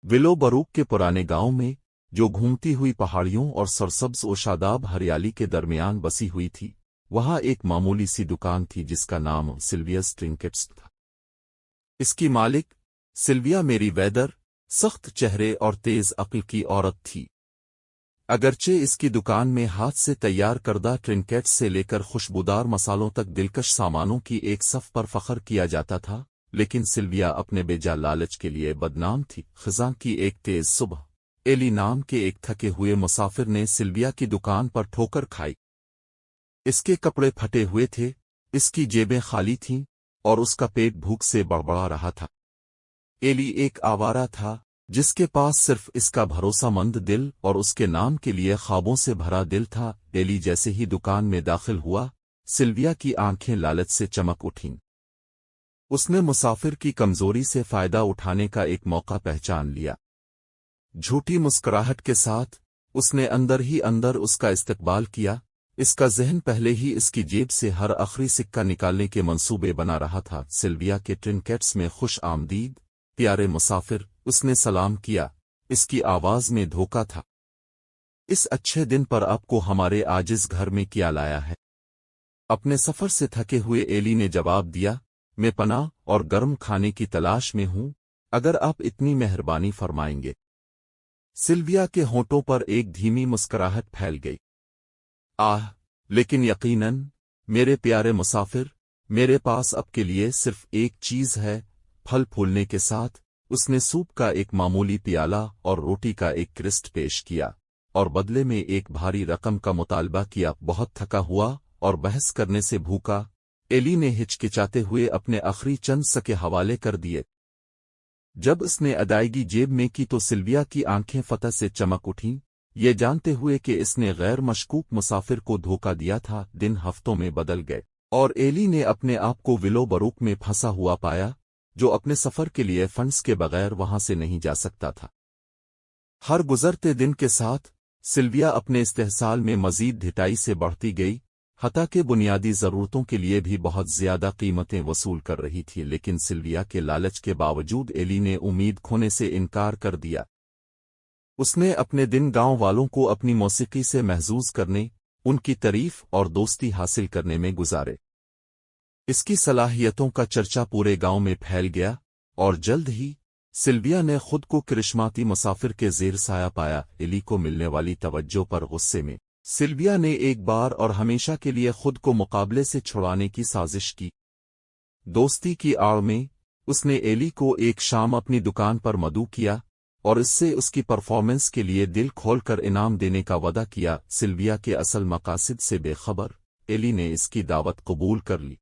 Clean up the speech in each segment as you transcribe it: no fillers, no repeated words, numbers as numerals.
Willow बरूक के पुराने गांव में, जो घूमती हुई पहाड़ियों और सरसब्ज और शादाब हरियाली के दरमियान बसी हुई थी, वहां एक मामूली सी दुकान थी जिसका नाम सिल्विया's ट्रिंकेट्स था। इसकी मालिक सिल्विया मेरी वेदर, सख्त चेहरे और तेज अक्ल की औरत थी। अगरचे इसकी दुकान में हाथ से तैयार करदा ट्रिंकेट्स से लेकर खुशबूदार मसालों तक दिलकश सामानों की एक सफ पर फख्र किया जाता था, लेकिन सिल्विया अपने बेजा लालच के लिए बदनाम थी। खिज़ां की एक तेज सुबह एली नाम के एक थके हुए मुसाफिर ने सिल्विया की दुकान पर ठोकर खाई। इसके कपड़े फटे हुए थे, इसकी जेबें खाली थीं और उसका पेट भूख से बड़बड़ा रहा था। एली एक आवारा था जिसके पास सिर्फ इसका भरोसामंद दिल और उसके नाम के लिए ख्वाबों से भरा दिल था। एली जैसे ही दुकान में दाखिल हुआ, सिल्विया की आंखें लालच से चमक उठीं। उसने मुसाफिर की कमजोरी से फायदा उठाने का एक मौका पहचान लिया। झूठी मुस्कुराहट के साथ उसने अंदर ही अंदर उसका इस्तकबाल किया। इसका ज़हन पहले ही इसकी जेब से हर आखिरी सिक्का निकालने के मंसूबे बना रहा था। सिल्विया के ट्रिंकेट्स में खुश आमदीद, प्यारे मुसाफिर, उसने सलाम किया। इसकी आवाज में धोखा था। इस अच्छे दिन पर आपको हमारे आजिज घर में क्या लाया है? अपने सफर से थके हुए एली ने जवाब दिया, मैं पनाह और गर्म खाने की तलाश में हूं, अगर आप इतनी मेहरबानी फरमाएंगे। सिल्विया के होंठों पर एक धीमी मुस्कुराहट फैल गई। आह, लेकिन यकीनन मेरे प्यारे मुसाफिर, मेरे पास आपके लिए सिर्फ एक चीज है। फल फूलने के साथ उसने सूप का एक मामूली प्याला और रोटी का एक क्रिस्ट पेश किया और बदले में एक भारी रकम का मुतालबा किया। बहुत थका हुआ और बहस करने से भूखा, एली ने हिचकिचाते हुए अपने आखिरी चंद सके हवाले कर दिए। जब उसने अदायगी जेब में की तो सिल्विया की आंखें फतह से चमक उठीं, ये जानते हुए कि इसने गैर मशकूक मुसाफिर को धोखा दिया था। दिन हफ्तों में बदल गए और एली ने अपने आप को विलो बरूक में फंसा हुआ पाया, जो अपने सफर के लिए फंड्स के बगैर वहां से नहीं जा सकता था। हर गुजरते दिन के साथ सिल्विया अपने इस्तेहसाल में मजीद ढिठाई से बढ़ती गई, हत्ता के बुनियादी ज़रूरतों के लिए भी बहुत ज़्यादा कीमतें वसूल कर रही थी। लेकिन सिल्विया के लालच के बावजूद एली ने उम्मीद खोने से इनकार कर दिया। उसने अपने दिन गांव वालों को अपनी मौसीकी से महजूज करने, उनकी तारीफ और दोस्ती हासिल करने में गुजारे। इसकी सलाहियतों का चर्चा पूरे गांव में फैल गया और जल्द ही सिल्विया ने खुद को करिश्माती मुसाफिर के ज़ेर साया पाया। एली को मिलने वाली तवज्जो पर गुस्से में सिल्विया ने एक बार और हमेशा के लिए खुद को मुकाबले से छुड़ाने की साजिश की। दोस्ती की आड़ में उसने एली को एक शाम अपनी दुकान पर मदऊ किया और इससे उसकी परफॉर्मेंस के लिए दिल खोलकर इनाम देने का वादा किया। सिल्विया के असल मकासद से बेखबर एली ने इसकी दावत कबूल कर ली,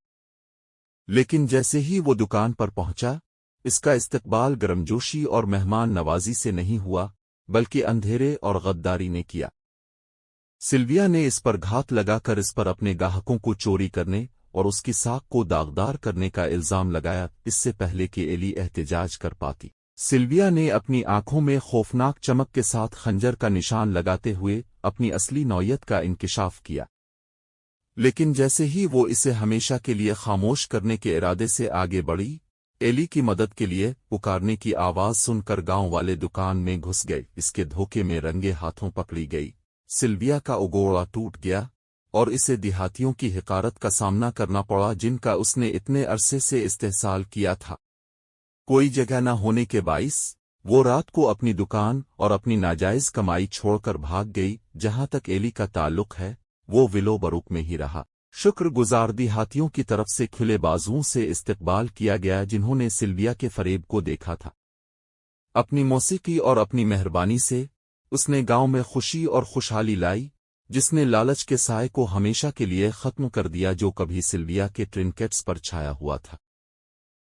लेकिन जैसे ही वो दुकान पर पहुंचा, इसका इस्तकबाल गर्मजोशी और मेहमान नवाजी से नहीं हुआ, बल्कि अंधेरे और गद्दारी ने किया। सिल्विया ने इस पर घात लगाकर इस पर अपने ग्राहकों को चोरी करने और उसकी साख को दागदार करने का इल्जाम लगाया। इससे पहले कि एली एहतजाज कर पाती, सिल्विया ने अपनी आंखों में खौफनाक चमक के साथ खंजर का निशान लगाते हुए अपनी असली नौयत का इंकिशाफ किया। लेकिन जैसे ही वो इसे हमेशा के लिए खामोश करने के इरादे से आगे बढ़ी, एली की मदद के लिए पुकारने की आवाज सुनकर गांव वाले दुकान में घुस गए। इसके धोखे में रंगे हाथों पकड़ी गई। सिल्विया का उगोड़ा टूट गया और इसे देहातियों की हिकारत का सामना करना पड़ा जिनका उसने इतने अरसे से इस्तेहसाल किया था। कोई जगह न होने के बाइस वो रात को अपनी दुकान और अपनी नाजायज कमाई छोड़कर भाग गई। जहां तक एली का ताल्लुक है, वो विलो बरूक में ही रहा। शुक्रगुजार देहातियों की तरफ से खुले बाजुओं से इस्तकबाल किया गया जिन्होंने सिल्विया के फरेब को देखा था। अपनी मौसीकी और अपनी मेहरबानी से उसने गांव में खुशी और खुशहाली लाई, जिसने लालच के साए को हमेशा के लिए खत्म कर दिया जो कभी सिल्विया के ट्रिंकेट्स पर छाया हुआ था।